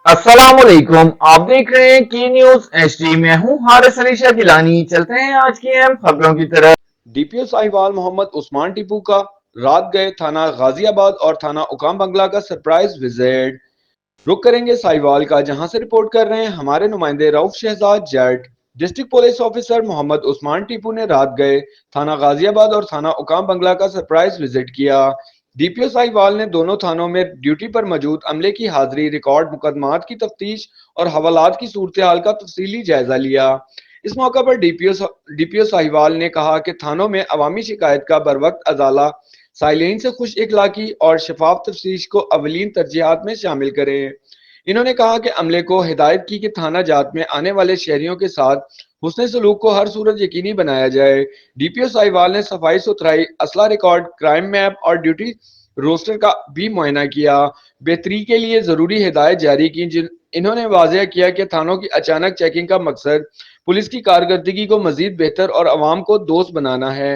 अस्सलाम वालेकुम। आप देख रहे हैं की न्यूज एचडी। मैं हूं हारिस अली शाह गिलानी। चलते हैं आज की अहम खबरों की तरफ। डीपीओ साहिवाल मोहम्मद उस्मान टीपू का रात गए थाना गाजियाबाद और थाना उकाम बंगला का सरप्राइज विजिट। रुक करेंगे साहिवाल का, जहां से रिपोर्ट कर रहे हैं हमारे नुमाइंदे Rauf Shahzad Jat. District police officer Mohammad Usman Tipu ने रात गए थाना गाजियाबाद और थाना उकाम बंगला का सरप्राइज विजिट किया। डीपीओ साहिवाल ने दोनों थानों में ड्यूटी पर मौजूद अमले की हाजिरी, रिकॉर्ड, मुकदमात की तफ्तीश और हवालात की सूरत हाल का तफसीली जायजा लिया। इस मौका पर डीपीओ साहिवाल ने कहा कि थानों में अवामी शिकायत का बर वक्त अजाला, साइलिन से खुश इखलाकी और शफाफ तफ्तीश को अवलीन तरजीहात में शामिल करें। इन्होंने कहा कि अमले को हिदायत की कि थाना जात में आने वाले शहरियों के साथ हुस्न सलूक को हर सूरत यकीनी बनाया जाए। डीपीओ साहिवाल ने सफाई सुथराई, असला रिकॉर्ड, क्राइम मैप और ड्यूटी रोस्टर का भी मुआयना किया, बेहतरी के लिए जरूरी हिदायत जारी की। इन्होंने वाज़ेह किया कि थानों की अचानक चेकिंग का मकसद पुलिस की कारकर्दगी को मजीद बेहतर और अवाम को दोस्त बनाना है।